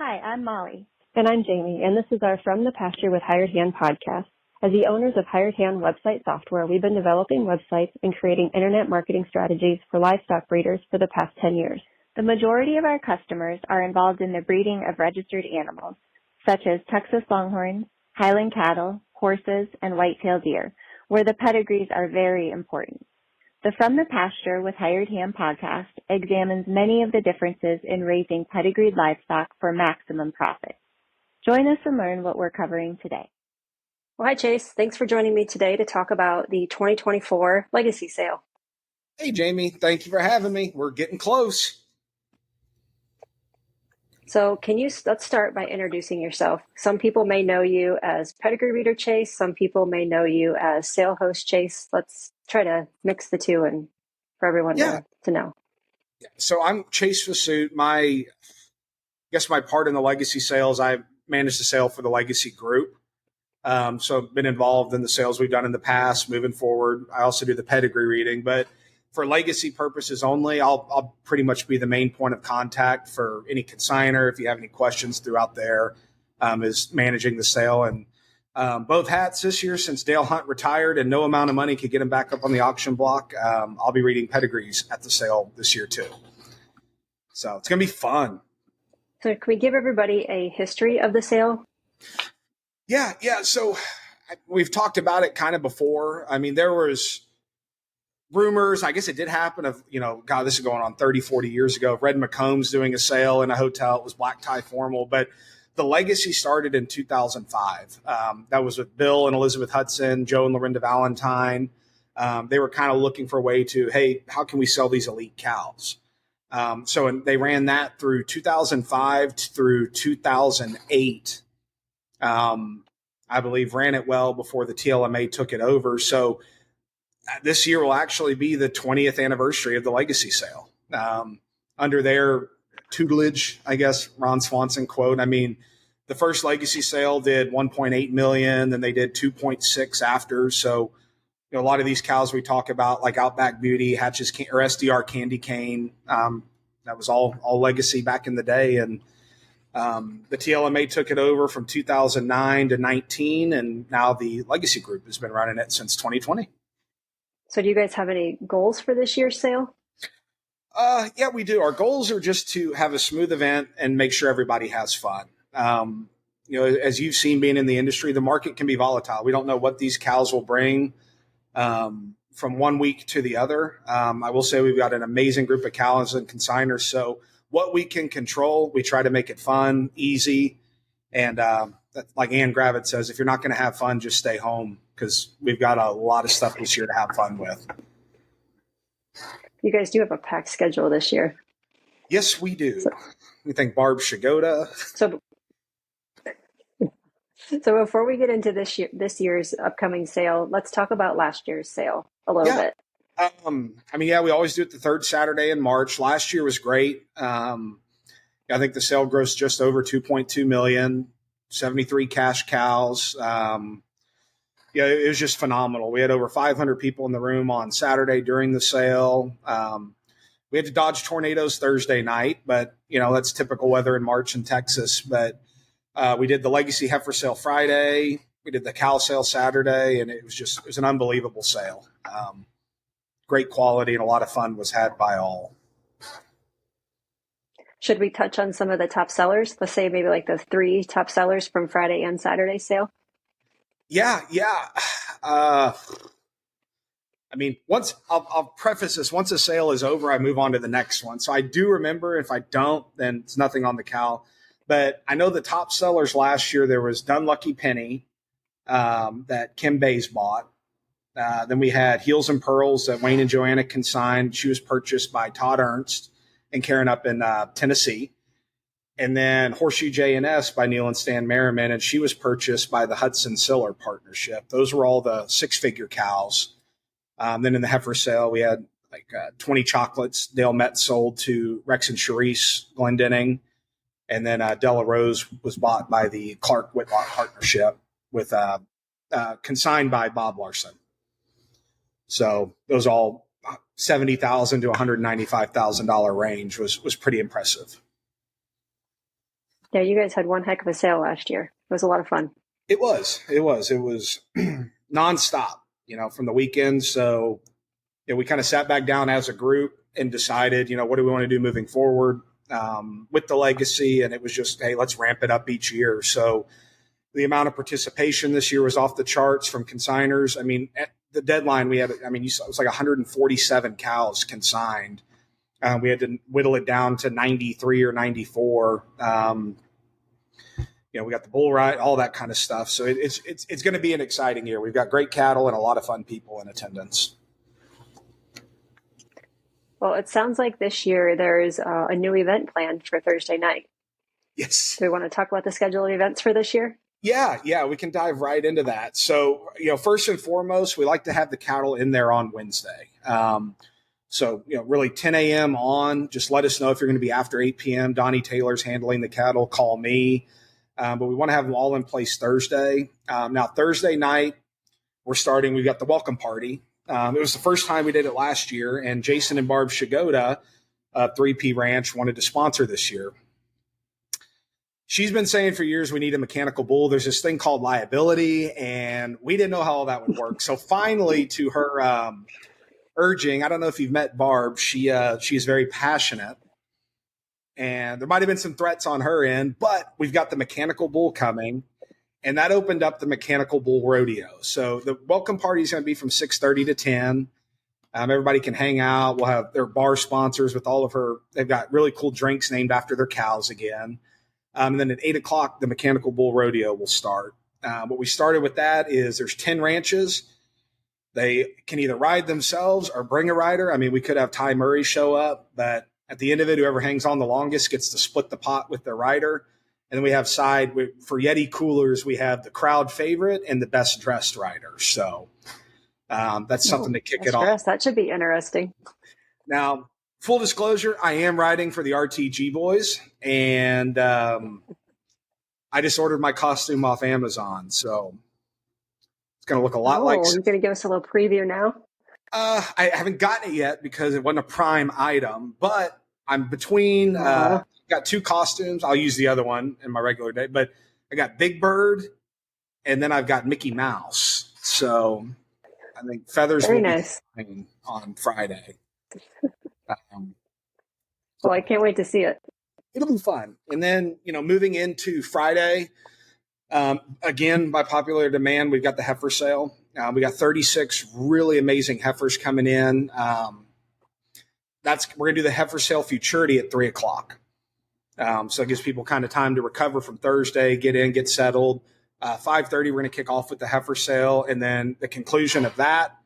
Hi, I'm Molly. And I'm Jamie, and this is our From the Pasture with Hired Hand podcast. As the owners of Hired Hand website software, we've been developing websites and creating internet marketing strategies for livestock breeders for the past 10 years. The majority of our customers are involved in the breeding of registered animals, such as Texas Longhorns, Highland cattle, horses, and white-tailed deer, where the pedigrees are very important. The From the Pasture with Hired Hand podcast examines many of the differences in raising pedigreed livestock for maximum profit. Join us and learn what we're covering today. Well, hi, Chase. Thanks for joining me today to talk about the 2024 Legacy sale. Hey, Jamie. Thank you for having me. We're getting close. So let's start by introducing yourself. Some people may know you as Pedigree Reader Chase. Some people may know you as Sale Host Chase. Let's try to mix the two and for everyone to know. So I'm Chase Vasut. My part in the Legacy sales, I manage the sale for the Legacy Group. So I've been involved in the sales we've done in the past, moving forward. I also do the pedigree reading, but for legacy purposes only, I'll pretty much be the main point of contact for any consignor. If you have any questions throughout there, is managing the sale. And both hats this year, since Dale Hunt retired and no amount of money could get him back up on the auction block, I'll be reading pedigrees at the sale this year too. So it's going to be fun. So can we give everybody a history of the sale? Yeah. So we've talked about it kind of before. I mean, there was rumors, I guess it did happen of, this is going on 30, 40 years ago, Red McCombs doing a sale in a hotel. It was black tie formal, but the Legacy started in 2005. That was with Bill and Elizabeth Hudson, Joe and Lorinda Valentine. They were kind of looking for a way to, hey, how can we sell these elite cows? They ran that through 2005 through 2008. I believe ran it well before the TLMA took it over. So this year will actually be the 20th anniversary of the Legacy sale. Under their tutelage, I guess, Ron Swanson quote. I mean, the first Legacy sale did 1.8 million, then they did 2.6 after. So, a lot of these cows we talk about, like Outback Beauty, Hatches or SDR Candy Cane, that was all Legacy back in the day. And the TLMA took it over from 2009 to 19, and now the Legacy Group has been running it since 2020. So do you guys have any goals for this year's sale? Yeah, we do. Our goals are just to have a smooth event and make sure everybody has fun. As you've seen being in the industry, the market can be volatile. We don't know what these cows will bring from one week to the other. I will say we've got an amazing group of cows and consigners. So what we can control, we try to make it fun, easy. And like Ann Gravett says, if you're not going to have fun, just stay home, because we've got a lot of stuff this year to have fun with. You guys do have a packed schedule this year. Yes, we do. We thank Barb should go to. So before we get into this year's upcoming sale, let's talk about last year's sale a little bit. We always do it the third Saturday in March. Last year was great. I think the sale grossed just over 2.2 million, 73 cash cows. It was just phenomenal. We had over 500 people in the room on Saturday during the sale. We had to dodge tornadoes Thursday night, but that's typical weather in March in Texas. But we did the Legacy heifer sale Friday. We did the cow sale Saturday, and it was an unbelievable sale. Great quality and a lot of fun was had by all. Should we touch on some of the top sellers? Let's say maybe like the 3 top sellers from Friday and Saturday sale. Yeah. I'll preface this. Once a sale is over, I move on to the next one. So I do remember. If I don't, then it's nothing on the cow. But I know the top sellers last year, there was Dunlucky Penny that Kim Bays bought. Then we had Heels and Pearls that Wayne and Joanna consigned. She was purchased by Todd Ernst and Karen up in Tennessee. And then Horseshoe J&S by Neil and Stan Merriman, and she was purchased by the Hudson Siller Partnership. Those were all the 6-figure cows. Then in the heifer sale, we had 20 chocolates. Dale Metz sold to Rex and Charisse Glendenning. And then Della Rose was bought by the Clark Whitlock Partnership with consigned by Bob Larson. So those all $70,000 to $195,000 range was pretty impressive. Yeah, you guys had one heck of a sale last year. It was a lot of fun. It was nonstop, from the weekend. So we kind of sat back down as a group and decided, what do we want to do moving forward with the legacy? And it was just, hey, let's ramp it up each year. So the amount of participation this year was off the charts from consigners. I mean, at the deadline we had, you saw it was like 147 cows consigned. We had to whittle it down to 93 or 94. We got the bull ride, all that kind of stuff. So it's going to be an exciting year. We've got great cattle and a lot of fun people in attendance. Well, it sounds like this year there's a new event planned for Thursday night. Yes. Do we want to talk about the schedule of events for this year? Yeah, we can dive right into that. So, first and foremost, we like to have the cattle in there on Wednesday. So, really 10 a.m. on, just let us know if you're going to be after 8 p.m. Donnie Taylor's handling the cattle, call me. But we want to have them all in place Thursday. Now, Thursday night, we've got the welcome party. It was the first time we did it last year, and Jason and Barb Shigoda of 3P Ranch wanted to sponsor this year. She's been saying for years we need a mechanical bull. There's this thing called liability, and we didn't know how all that would work. So finally, to her urging, I don't know if you've met Barb, she is very passionate. And there might have been some threats on her end, but we've got the mechanical bull coming, and that opened up the mechanical bull rodeo. So the welcome party is going to be from 6:30 to 10. Everybody can hang out. We'll have their bar sponsors with all of her. They've got really cool drinks named after their cows again. And then at 8 o'clock, the mechanical bull rodeo will start. What we started with that is there's 10 ranches. They can either ride themselves or bring a rider. I mean, we could have Ty Murray show up, but at the end of it, whoever hangs on the longest gets to split the pot with their rider. And then we have for Yeti coolers, we have the crowd favorite and the best dressed rider. So that's something to kick it off. That should be interesting. Now, full disclosure, I am riding for the RTG boys, and I just ordered my costume off Amazon. So it's going to look a lot like. You're going to give us a little preview now? I haven't gotten it yet because it wasn't a prime item, but I'm between, got two costumes. I'll use the other one in my regular day, but I got Big Bird and then I've got Mickey Mouse. So I think feathers will be flying on Friday. Well, I can't wait to see it. It'll be fun. And then, moving into Friday, again, by popular demand, we've got the heifer sale. We got 36 really amazing heifers coming in. We're going to do the heifer sale futurity at 3 o'clock. So it gives people kind of time to recover from Thursday, get in, get settled. 5:30, we're going to kick off with the heifer sale. And then the conclusion of that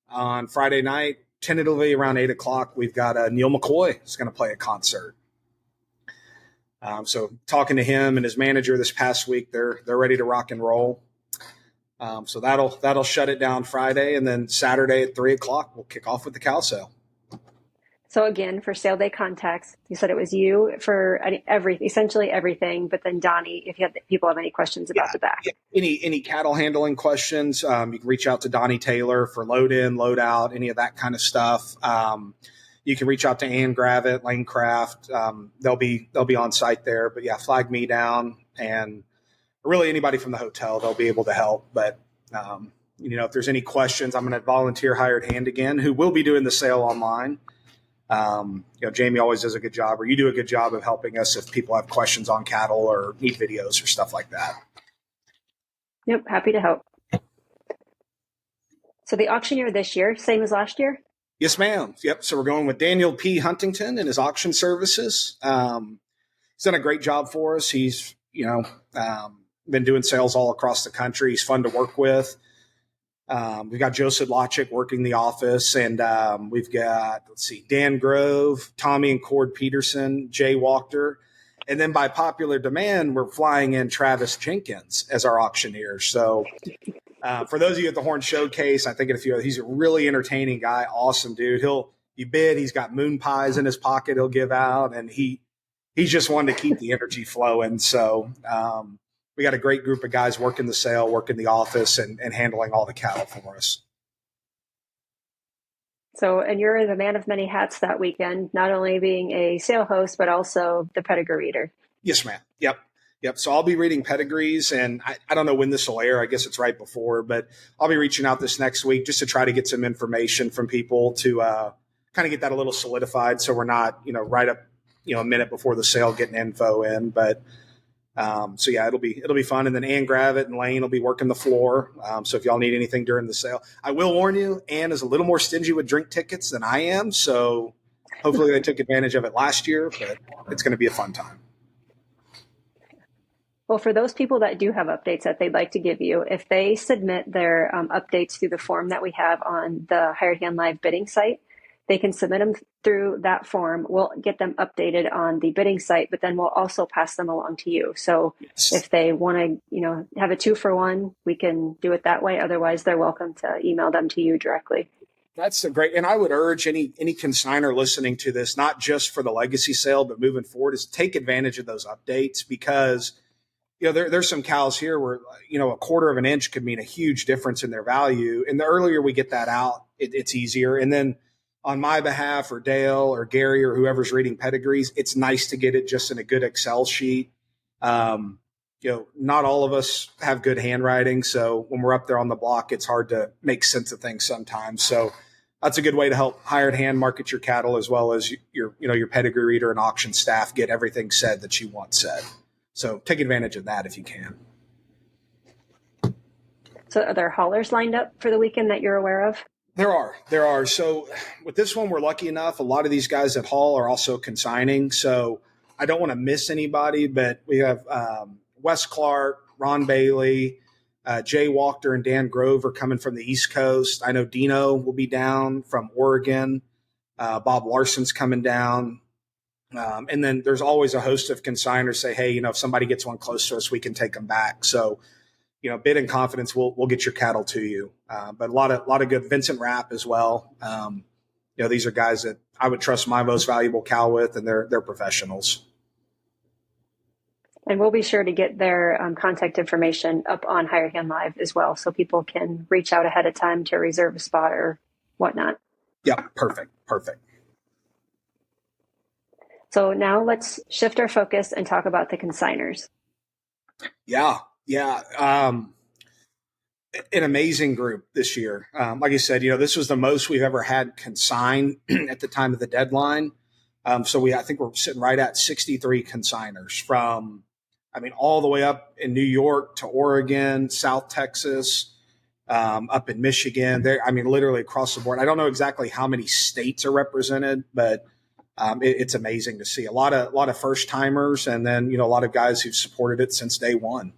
on Friday night, tentatively around 8 o'clock, we've got Neil McCoy is going to play a concert. So talking to him and his manager this past week, they're ready to rock and roll. So that'll shut it down Friday, and then Saturday at 3 o'clock we'll kick off with the cow sale. So again, for sale day contacts, you said it was you for essentially everything, but then Donnie, if people have any questions about the back. Yeah. Any cattle handling questions, you can reach out to Donnie Taylor for load in, load out, any of that kind of stuff. You can reach out to Ann Gravitt, Lanecraft. They'll be on site there, but yeah, flag me down, and really anybody from the hotel, they'll be able to help. But, if there's any questions, I'm going to volunteer hired hand again, who will be doing the sale online. Jamie always does a good job, or you do a good job of helping us if people have questions on cattle or need videos or stuff like that. Yep. Happy to help. So the auctioneer this year, same as last year? Yes, ma'am. Yep. So we're going with Daniel P. Huntington and his auction services. He's done a great job for us. He's, been doing sales all across the country. He's fun to work with. We've got Joe Sidlachik working the office, and we've got, Dan Grove, Tommy and Cord Peterson, Jay Walker. And then by popular demand, we're flying in Travis Jenkins as our auctioneer. So for those of you at the Horn Showcase, I think in a few others, he's a really entertaining guy. Awesome dude. You bid, he's got moon pies in his pocket he'll give out, and he's just one to keep the energy flowing. So we got a great group of guys working the sale, working the office, and handling all the cattle for us. So, and you're the man of many hats that weekend, not only being a sale host, but also the pedigree reader. Yes, ma'am. Yep. Yep. So I'll be reading pedigrees, and I don't know when this will air. I guess it's right before, but I'll be reaching out this next week just to try to get some information from people to kind of get that a little solidified, so we're not, right up, a minute before the sale getting info in. But so yeah, it'll be fun. And then Ann Gravitt and Lane will be working the floor. So if y'all need anything during the sale, I will warn you, Ann is a little more stingy with drink tickets than I am. So hopefully they took advantage of it last year, but it's going to be a fun time. Well, for those people that do have updates that they'd like to give you, if they submit their updates through the form that we have on the Hired Hand Live bidding site, they can submit them through that form. We'll get them updated on the bidding site, but then we'll also pass them along to you. So if they want to, have a 2-for-1, we can do it that way. Otherwise, they're welcome to email them to you directly. That's a great, and I would urge any consignor listening to this, not just for the legacy sale, but moving forward, is take advantage of those updates, because there's some cows here where, a quarter of an inch could mean a huge difference in their value. And the earlier we get that out, it's easier. And then on my behalf, or Dale or Gary or whoever's reading pedigrees, it's nice to get it just in a good Excel sheet. Not all of us have good handwriting. So when we're up there on the block, it's hard to make sense of things sometimes. So that's a good way to help Hired Hand market your cattle, as well as your pedigree reader and auction staff get everything said that you want said. So take advantage of that if you can. So are there haulers lined up for the weekend that you're aware of? There are. So with this one, we're lucky enough. A lot of these guys that haul are also consigning. So I don't want to miss anybody, but we have Wes Clark, Ron Bailey, Jay Walker, and Dan Grove are coming from the East Coast. I know Dino will be down from Oregon. Bob Larson's coming down. And then there's always a host of consigners say, hey, if somebody gets one close to us, we can take them back. So, bid and confidence, we'll get your cattle to you. But a lot of good. Vincent Rapp as well. These are guys that I would trust my most valuable cow with, and they're professionals. And we'll be sure to get their contact information up on Hired Hand Live as well, so people can reach out ahead of time to reserve a spot or whatnot. Yeah, perfect. So now let's shift our focus and talk about the consigners. Yeah. An amazing group this year. Like I said, this was the most we've ever had consign at the time of the deadline. So I think we're sitting right at 63 consigners from, all the way up in New York to Oregon, South Texas, up in Michigan. Literally across the board. I don't know exactly how many states are represented, but it's amazing to see a lot of first timers, and then a lot of guys who've supported it since day one.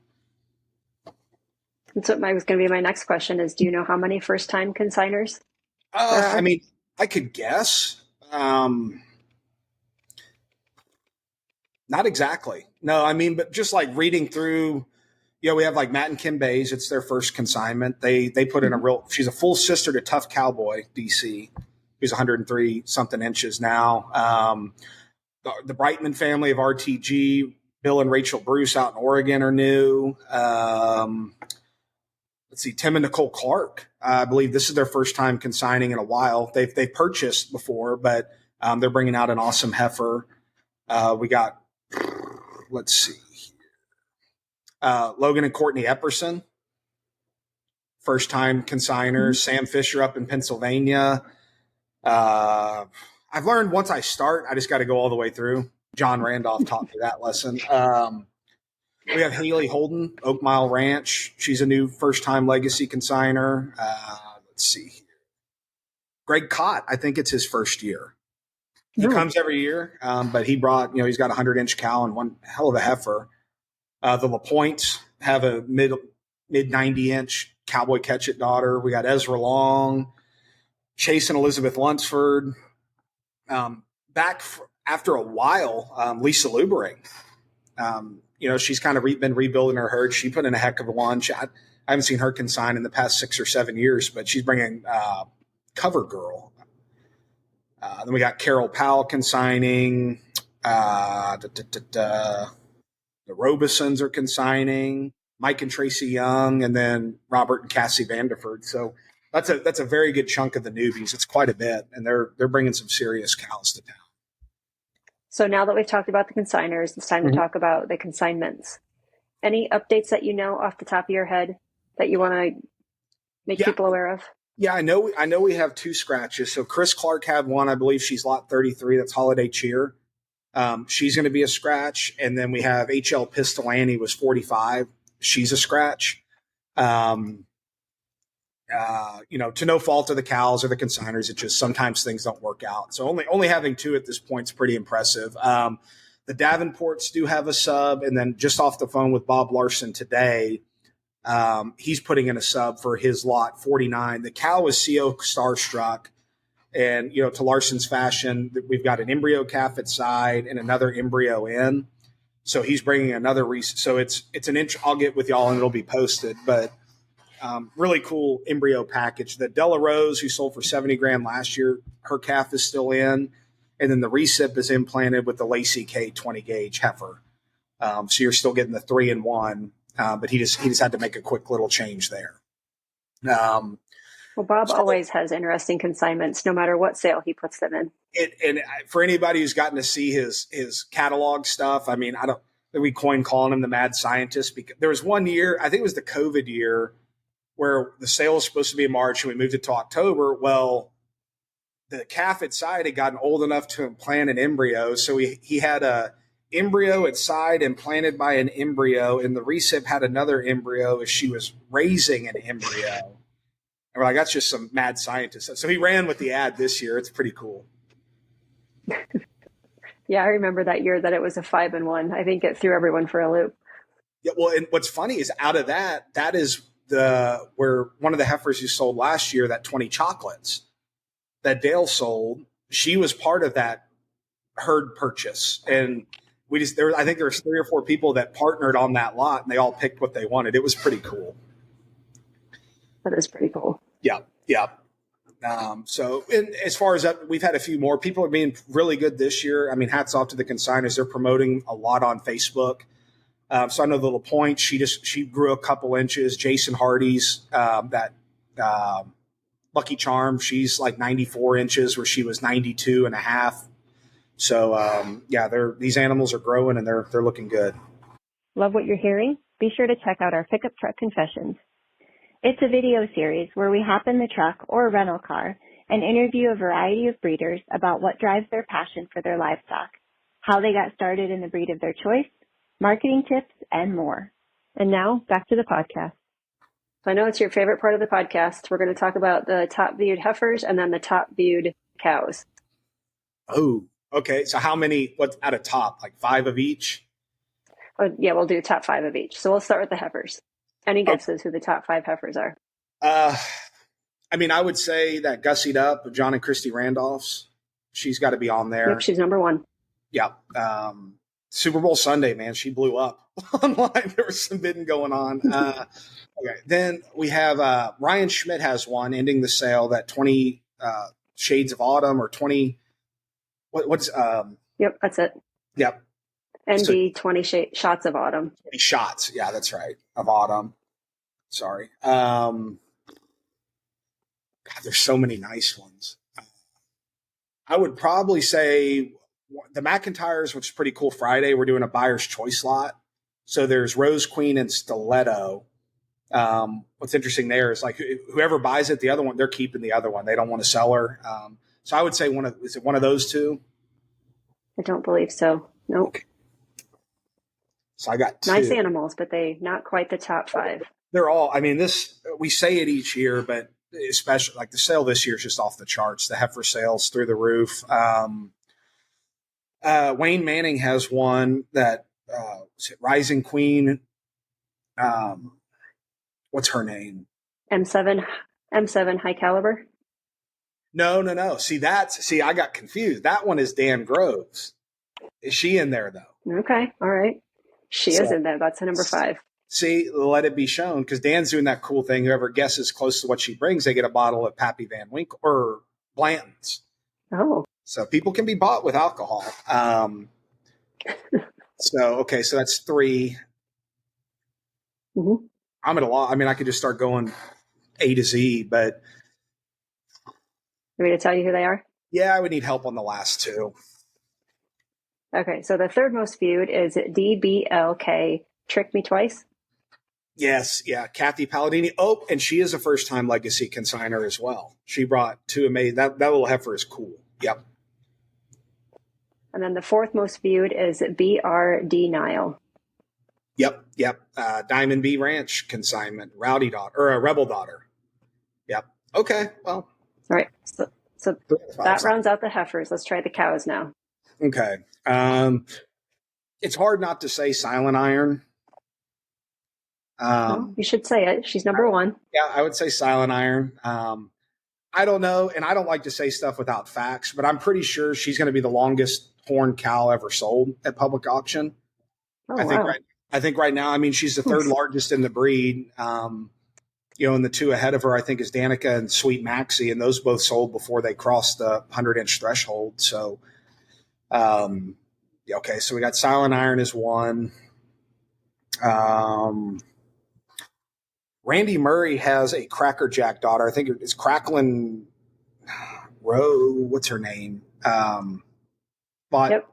That's what was going to be my next question is, do you know how many first time consigners? I could guess. Not exactly. No, but just like reading through, we have like Matt and Kim Bays. It's their first consignment. They put in she's a full sister to Tough Cowboy DC. He's 103 something inches now. The Brightman family of RTG, Bill and Rachel Bruce out in Oregon are new. Let's see, Tim and Nicole Clark. I believe this is their first time consigning in a while. They've purchased before, but they're bringing out an awesome heifer. We got, let's see, Logan and Courtney Epperson, first time consigners. Sam Fisher up in Pennsylvania. I've learned once I start, I just got to go all the way through. John Randolph taught me that lesson. We have Haley Holden, Oak Mile Ranch. She's a new first-time legacy consigner. Let's see here. Greg Cott, I think it's his first year. He comes every year, but he brought, he's got a 100-inch cow and one hell of a heifer. The LaPointes have a mid 90-inch Cowboy Catch-It daughter. We got Ezra Long, Chase and Elizabeth Lunsford. After a while, Lisa Lubering. She's kind of been rebuilding her herd. She put in a heck of a lunch. I haven't seen her consign in the past 6 or 7 years, but she's bringing Cover Girl. Then we got Carol Powell consigning. The Robesons are consigning. Mike and Tracy Young, and then Robert and Cassie Vanderford. So that's a very good chunk of the newbies. It's quite a bit, and they're bringing some serious cows to town. So now that we've talked about the consigners, it's time to talk about the consignments. Any updates that you know off the top of your head that you want to make people aware of? Yeah, I know we have 2 scratches. So Chris Clark had one. I believe she's lot 33. That's Holiday Cheer. She's going to be a scratch. And then we have HL Pistolani was 45. She's a scratch. To no fault of the cows or the consigners, it just sometimes things don't work out. So only having 2 at this point is pretty impressive. The Davenports do have a sub, and then just off the phone with Bob Larson today, he's putting in a sub for his lot 49. The cow was CO starstruck, and to Larson's fashion, we've got an embryo calf at side and another embryo in. So he's bringing another so it's an inch. I'll get with y'all and it'll be posted, but. Really cool embryo package. The Della Rose, who sold for 70 grand last year, her calf is still in. And then the recip is implanted with the Lacey K 20 gauge heifer. So you're still getting the 3-in-1, but he just had to make a quick little change there. Well, Bob always has interesting consignments, no matter what sale he puts them in. And for anybody who's gotten to see his catalog stuff, I mean, we coined calling him the mad scientist, because there was one year, I think it was the COVID year, where the sale was supposed to be in March and we moved it to October. Well, the calf at side had gotten old enough to implant an embryo. So he had a embryo at side implanted by an embryo, and the recip had another embryo as she was raising an embryo. And we're like, that's just some mad scientist. So he ran with the ad this year. It's pretty cool. Yeah, I remember that year that it was a 5-in-1. I think it threw everyone for a loop. Yeah, well, and what's funny is out of that is where one of the heifers you sold last year, that 20 chocolates that Dale sold, she was part of that herd purchase. And I think there was 3 or 4 people that partnered on that lot, and they all picked what they wanted. It was pretty cool. That is pretty cool. Yeah. Yeah. So as far as that, we've had a few more. People are being really good this year. I mean, hats off to the consigners. They're promoting a lot on Facebook. So I know the little point, she grew a couple inches. Jason Hardy's, Lucky Charm, she's like 94 inches where she was 92 and a half. So, these animals are growing and they're looking good. Love what you're hearing? Be sure to check out our Pickup Truck Confessions. It's a video series where we hop in the truck or rental car and interview a variety of breeders about what drives their passion for their livestock, how they got started in the breed of their choice, marketing tips, and more. And now, back to the podcast. So I know it's your favorite part of the podcast. We're going to talk about the top viewed heifers and then the top viewed cows. Oh, okay. So how many, what's at a top, like 5 of each? Oh, yeah, we'll do top 5 of each. So we'll start with the heifers. Any guesses who the top 5 heifers are? I mean, I would say that Gussied Up of John and Christy Randolph's. She's got to be on there. Yep, she's number 1. Yeah. Super Bowl Sunday, man, she blew up online. There was some bidding going on. Okay. Then we have Ryan Schmidt has one ending the sale, that 20 Shades of Autumn or 20. What's Yep, that's it. Yep. ND 20 shots of autumn. 20 shots. Yeah, that's right. Of autumn. Sorry. God, there's so many nice ones. I would probably say the McIntyres, which is pretty cool. Friday, we're doing a buyer's choice lot. So there's Rose Queen and Stiletto. What's interesting there is like whoever buys it, the other one, they're keeping the other one. They don't want to sell her. So I would say is it one of those two? I don't believe so. Nope. Okay. So I got 2. Nice animals, but they not quite the top 5. They're all, I mean, we say it each year, but especially like the sale this year is just off the charts. The heifer sales through the roof. Wayne Manning has one that, is it Rising Queen? What's her name? M7 high caliber. No. See, I got confused. That one is Dan Groves. Is she in there though? Okay. All right. She is in there. That's a number 5. See, let it be shown, because Dan's doing that cool thing. Whoever guesses close to what she brings, they get a bottle of Pappy Van Winkle or Blanton's. Oh. So people can be bought with alcohol. So that's 3. Mm-hmm. I'm at a lot. I mean, I could just start going A to Z, but. You want me to tell you who they are? Yeah, I would need help on the last 2. Okay, so the third most viewed is DBLK Trick Me Twice? Yes, yeah, Kathy Palladini. Oh, and she is a first-time legacy consigner as well. She brought two amazing. That little heifer is cool. Yep. And then the fourth most viewed is BRD Nile. Yep. Diamond B Ranch consignment, Rowdy Daughter or a Rebel Daughter. Yep. Okay. Well. All right. So that rounds out the heifers. Let's try the cows now. Okay. It's hard not to say Silent Iron. You should say it. She's number one. Yeah, I would say Silent Iron. I don't know, and I don't like to say stuff without facts, but I'm pretty sure she's going to be the longest horned cow ever sold at public auction. Oh, I think right now, I mean, she's the third largest in the breed. And the two ahead of her, I think, is Danica and Sweet Maxie, and those both sold before they crossed the 100-inch threshold. So, okay, so we got Silent Iron as one. Randy Murray has a Crackerjack daughter. I think it's Cracklin Rowe. What's her name? Yep.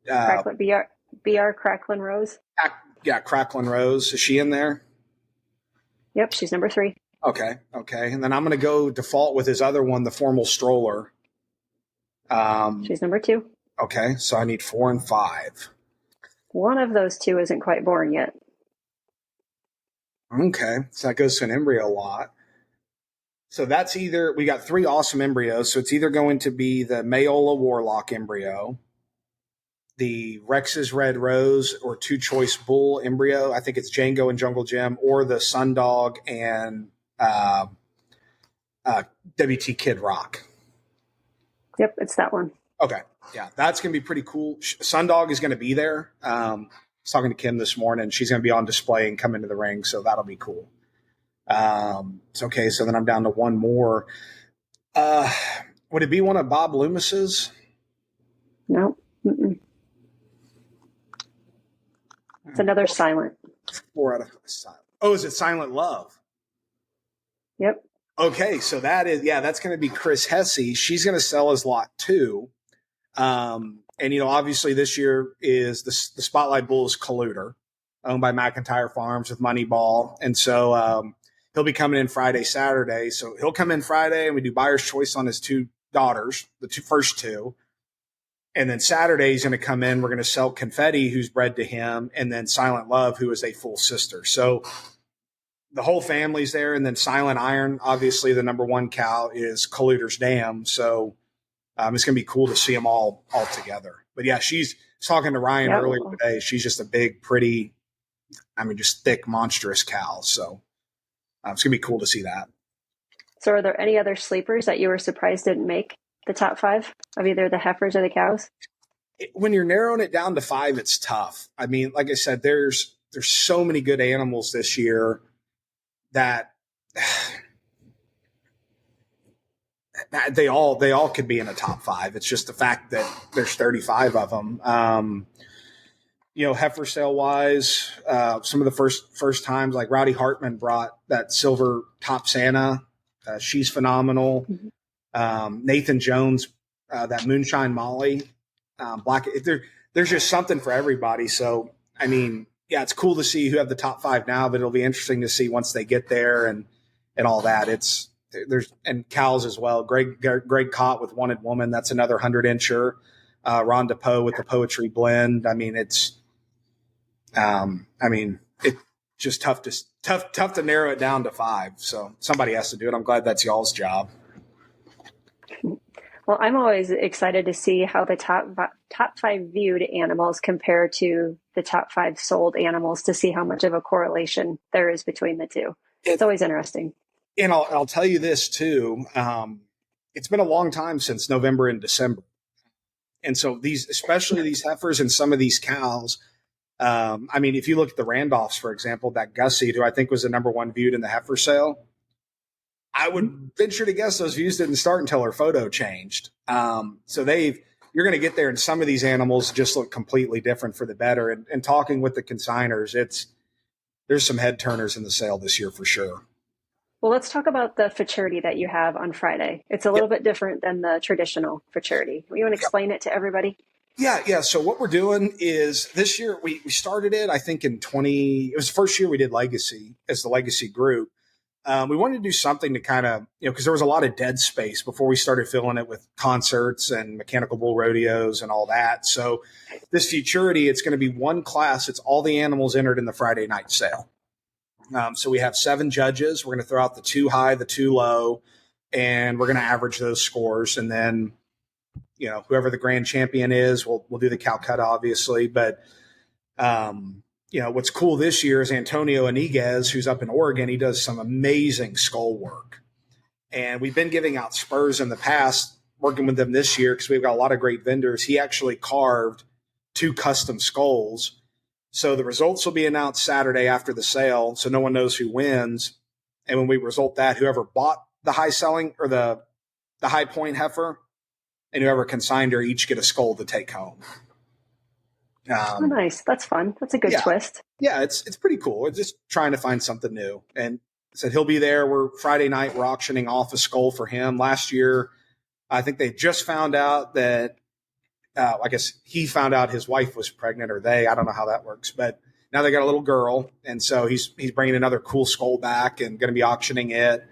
BR Cracklin Rose. Yeah, Cracklin Rose. Is she in there? Yep, she's number 3. Okay. And then I'm going to go default with his other one, the Formal Stroller. She's number 2. Okay, so I need 4 and 5. One of those two isn't quite born yet. Okay, so that goes to an embryo lot. So that's either, we got 3 awesome embryos, so it's either going to be the Mayola Warlock embryo, the Rex's Red Rose or Two Choice Bull embryo. I think it's Django and Jungle Gym, or the Sundog and WT Kid Rock. Yep, it's that one. Okay, yeah, that's going to be pretty cool. Sundog is going to be there. I was talking to Kim this morning. She's going to be on display and come into the ring, so that'll be cool. Okay, so then I'm down to one more. Would it be one of Bob Loomis's? No. Mm-mm. It's another silent. 4 out of silent. Oh, is it Silent Love? Yep. Okay, so that's going to be Chris Hesse. She's going to sell as lot 2. And, obviously this year is the Spotlight Bull is Colluder, owned by McIntyre Farms with Moneyball. And so he'll be coming in Friday, Saturday. So he'll come in Friday and we do buyer's choice on his 2 daughters, the first 2. And then Saturday he's going to come in. We're going to sell Confetti, who's bred to him, and then Silent Love, who is a full sister. So the whole family's there. And then Silent Iron, obviously the number 1 cow, is Colluder's Dam. So it's going to be cool to see them all together. But yeah, she's talking to Ryan earlier today. She's just a big, pretty, just thick, monstrous cow. So it's going to be cool to see that. So are there any other sleepers that you were surprised didn't make the top 5 of either the heifers or the cows? When you're narrowing it down to 5, it's tough. Like I said, there's so many good animals this year that they all could be in the top 5. It's just the fact that there's 35 of them. Heifer sale wise, some of the first times, like Rowdy Hartman brought that silver Top Santa. She's phenomenal. Mm-hmm. Nathan Jones, that Moonshine Molly, Black. There's just something for everybody. So, it's cool to see who have the top 5 now, but it'll be interesting to see once they get there and all that. And cows as well. Greg Cott with Wanted Woman. That's another 100-incher. Rhonda Poe with the Poetry Blend. It's just tough to narrow it down to 5. So somebody has to do it. I'm glad that's y'all's job. Well, I'm always excited to see how the top 5 viewed animals compare to the top 5 sold animals, to see how much of a correlation there is between the two. It's always interesting. And I'll tell you this too. It's been a long time since November and December. And so especially these heifers and some of these cows, if you look at the Randolphs, for example, that Gussie, who I think was the number 1 viewed in the heifer sale, I would venture to guess those views didn't start until her photo changed. So you're going to get there, and some of these animals just look completely different for the better. And talking with the consigners, there's some head turners in the sale this year for sure. Well, let's talk about the futurity that you have on Friday. It's a little bit different than the traditional futurity. You want to explain it to everybody? Yeah. So what we're doing is this year we started it, I think it was the first year we did Legacy as the Legacy Group. We wanted to do something to kind of, because there was a lot of dead space before we started filling it with concerts and mechanical bull rodeos and all that. So this futurity, it's going to be one class. It's all the animals entered in the Friday night sale. So we have 7 judges. We're going to throw out the 2 high, the 2 low, and we're going to average those scores. And then, whoever the grand champion is, we'll do the Calcutta, obviously. But, what's cool this year is Antonio Iniguez, who's up in Oregon. He does some amazing skull work. And we've been giving out spurs in the past, working with them this year because we've got a lot of great vendors. He actually carved 2 custom skulls. So the results will be announced Saturday after the sale, so no one knows who wins. And when we result that, whoever bought the high selling or the high point heifer and whoever consigned her each get a skull to take home. Nice. That's fun. That's a good twist. Yeah, it's pretty cool. We're just trying to find something new. And said he'll be there. Friday night, we're auctioning off a skull for him. Last year, I think they just found out that I guess he found out his wife was pregnant, or I don't know how that works, but now they got a little girl. And so he's bringing another cool skull back and going to be auctioning it.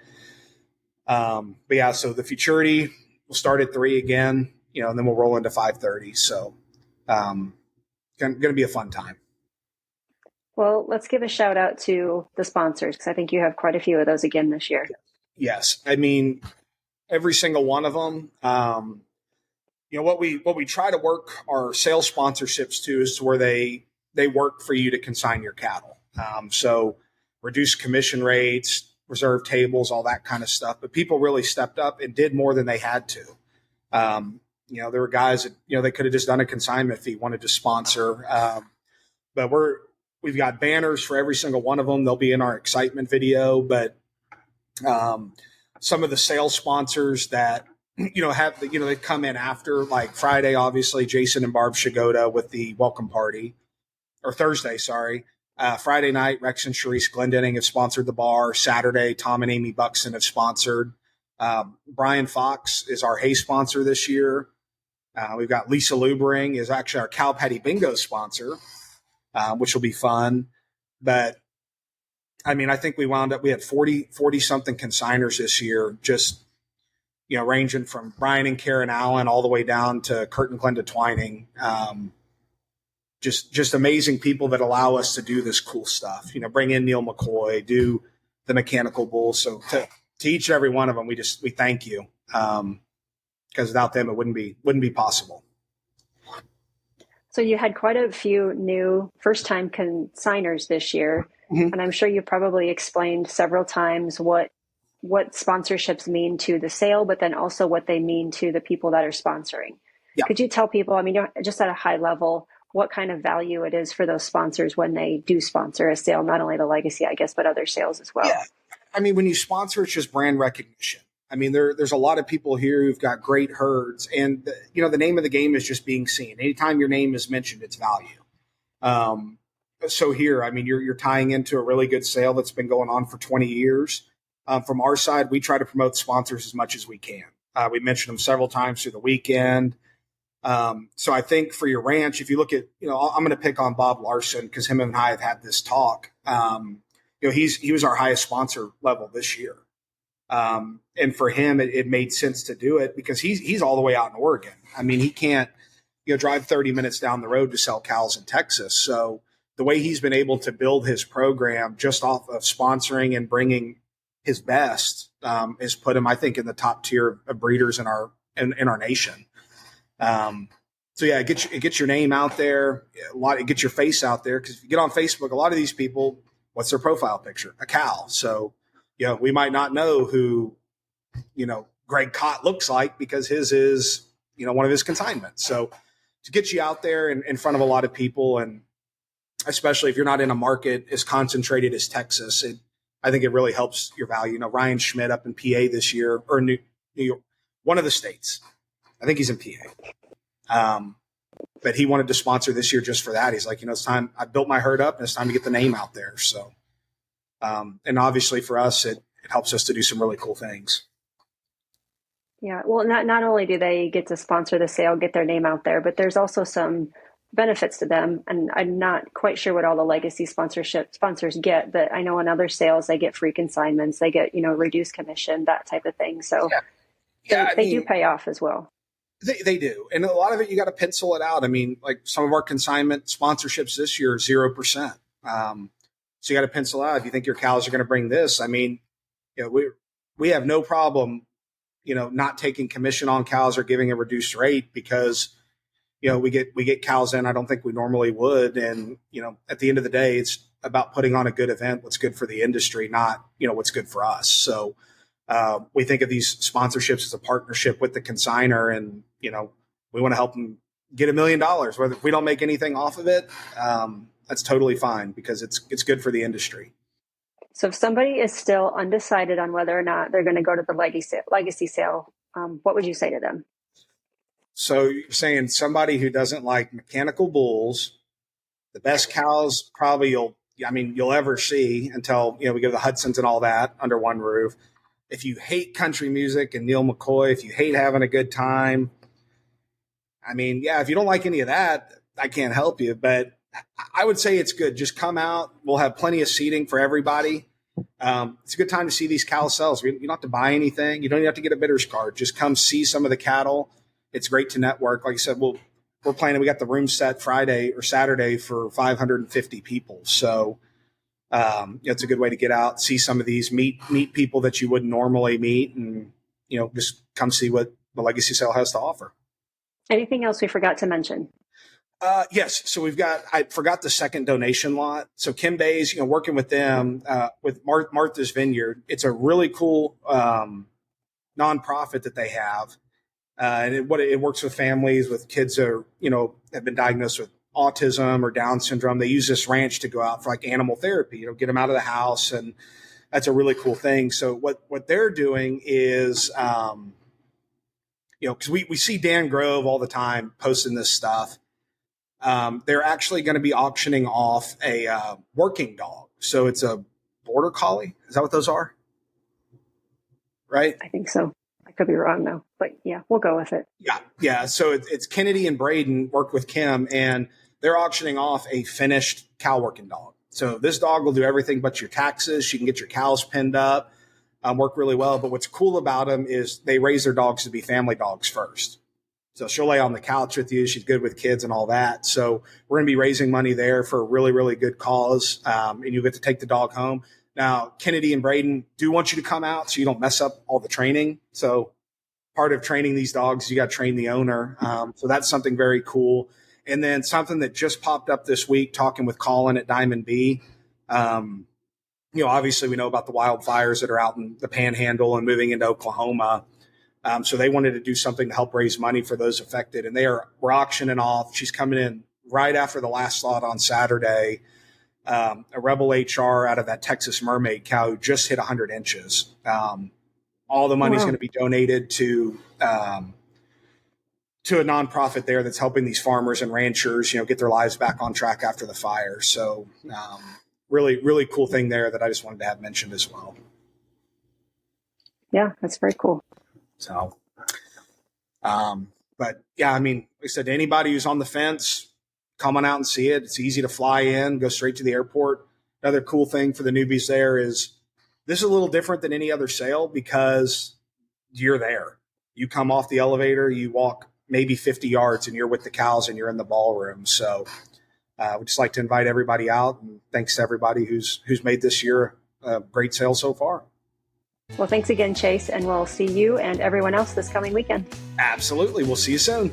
But yeah, so the futurity will start at 3 again, and then we'll roll into 5:30. So, going to be a fun time. Well, let's give a shout out to the sponsors, because I think you have quite a few of those again this year. Yes. I mean, every single one of them. What we try to work our sales sponsorships to is to where they work for you to consign your cattle. So reduce commission rates, reserve tables, all that kind of stuff. But people really stepped up and did more than they had to. There were guys that, they could have just done a consignment fee, wanted to sponsor. But we've got banners for every single one of them. They'll be in our excitement video. But some of the sales sponsors that, they come in after, like Friday, obviously, Jason and Barb Shigoda with the welcome party, or Thursday, sorry. Friday night, Rex and Sharice Glendenning have sponsored the bar. Saturday, Tom and Amy Buxton have sponsored. Brian Fox is our hay sponsor this year. We've got Lisa Lubering is actually our Cow Patty Bingo sponsor, which will be fun. But I mean, I think we had 40 something consigners this year, just, ranging from Brian and Karen Allen all the way down to Kurt and Glenda Twining. Just amazing people that allow us to do this cool stuff, bring in Neil McCoy, do the mechanical bull. So to each and every one of them, we thank you. Because without them, it wouldn't be possible. So you had quite a few new first-time consigners this year, and I'm sure you probably explained several times what sponsorships mean to the sale, but then also what they mean to the people that are sponsoring. Yeah. Could you tell people, just at a high level, what kind of value it is for those sponsors when they do sponsor a sale, not only the Legacy, I guess, but other sales as well? Yeah. When you sponsor, it's just brand recognition. There's a lot of people here who've got great herds, and the name of the game is just being seen. Anytime your name is mentioned, it's value. So here, you're tying into a really good sale that's been going on for 20 years. From our side, we try to promote sponsors as much as we can. We mentioned them several times through the weekend. So I think for your ranch, if you look at, I'm going to pick on Bob Larson because him and I have had this talk. He was our highest sponsor level this year. And for him, it made sense to do it because he's all the way out in Oregon. He can't, drive 30 minutes down the road to sell cows in Texas. So the way he's been able to build his program just off of sponsoring and bringing his best, has put him, I think, in the top tier of breeders in our nation. So yeah, it gets your name out there. It gets your face out there. Cause if you get on Facebook, a lot of these people, what's their profile picture? A cow. So, we might not know who, Greg Cott looks like because his is, one of his consignments. So to get you out there in front of a lot of people, and especially if you're not in a market as concentrated as Texas, I think it really helps your value. Ryan Schmidt up in PA this year, or New York, one of the states. I think he's in PA. But he wanted to sponsor this year just for that. He's like, it's time. I built my herd up and it's time to get the name out there. So, and obviously for us, it helps us to do some really cool things. Yeah. Well, not only do they get to sponsor the sale, get their name out there, but there's also some benefits to them. And I'm not quite sure what all the legacy sponsors get, but I know in other sales they get free consignments, they get, reduced commission, that type of thing. So they do pay off as well. They do. And a lot of it, you got to pencil it out. I mean, like some of our consignment sponsorships this year, 0%. So you got to pencil out. If you think your cows are going to bring this, I mean, we have no problem, not taking commission on cows or giving a reduced rate because, we get cows in. I don't think we normally would. And, at the end of the day, it's about putting on a good event, what's good for the industry, not, what's good for us. So we think of these sponsorships as a partnership with the consignor, and, we want to help them get $1 million. Whether if we don't make anything off of it, that's totally fine because it's good for the industry. So if somebody is still undecided on whether or not they're going to go to the legacy sale, what would you say to them? So you're saying somebody who doesn't like mechanical bulls, the best cows probably you'll ever see until, we go to the Hudsons and all that under one roof. If you hate country music and Neil McCoy, if you hate having a good time, if you don't like any of that, I can't help you. But I would say it's good. Just come out. We'll have plenty of seating for everybody. It's a good time to see these cow sales. You don't have to buy anything. You don't even have to get a bidder's card. Just come see some of the cattle. It's great to network. Like I said, we're planning. We got the room set Friday or Saturday for 550 people. So it's a good way to get out, see some of these, meet people that you wouldn't normally meet, and just come see what the legacy sale has to offer. Anything else we forgot to mention? Yes. So I forgot the second donation lot. So Kim Bay's, working with them, with Martha's Vineyard. It's a really cool nonprofit that they have. And it works with families with kids that are, have been diagnosed with autism or Down syndrome. They use this ranch to go out for like animal therapy, get them out of the house. And that's a really cool thing. So what they're doing is, because we see Dan Grove all the time posting this stuff. They're actually going to be auctioning off a working dog. So it's a border collie. Is that what those are? Right? I think so. I could be wrong though, but yeah, we'll go with it. Yeah. So it's Kennedy and Braden worked with Kim, and they're auctioning off a finished cow working dog. So this dog will do everything but your taxes. She can get your cows pinned up, work really well. But what's cool about them is they raise their dogs to be family dogs first. So she'll lay on the couch with you. She's good with kids and all that. So we're going to be raising money there for a really, really good cause. And you get to take the dog home. Now, Kennedy and Braden do want you to come out so you don't mess up all the training. So part of training these dogs, you got to train the owner. So that's something very cool. And then something that just popped up this week, talking with Colin at Diamond B. Obviously we know about the wildfires that are out in the Panhandle and moving into Oklahoma. So they wanted to do something to help raise money for those affected. And we're auctioning off. She's coming in right after the last slot on Saturday. A Rebel HR out of that Texas Mermaid cow who just hit 100 inches. All the money is going to be donated to a nonprofit there that's helping these farmers and ranchers, get their lives back on track after the fire. So really, really cool thing there that I just wanted to have mentioned as well. Yeah, that's very cool. So, but yeah, like I said, anybody who's on the fence, come on out and see it. It's easy to fly in, go straight to the airport. Another cool thing for the newbies there is this is a little different than any other sale because you're there. You come off the elevator, you walk maybe 50 yards and you're with the cows and you're in the ballroom. So we just like to invite everybody out, and thanks to everybody who's made this year a great sale so far. Well, thanks again, Chase, and we'll see you and everyone else this coming weekend. Absolutely. We'll see you soon.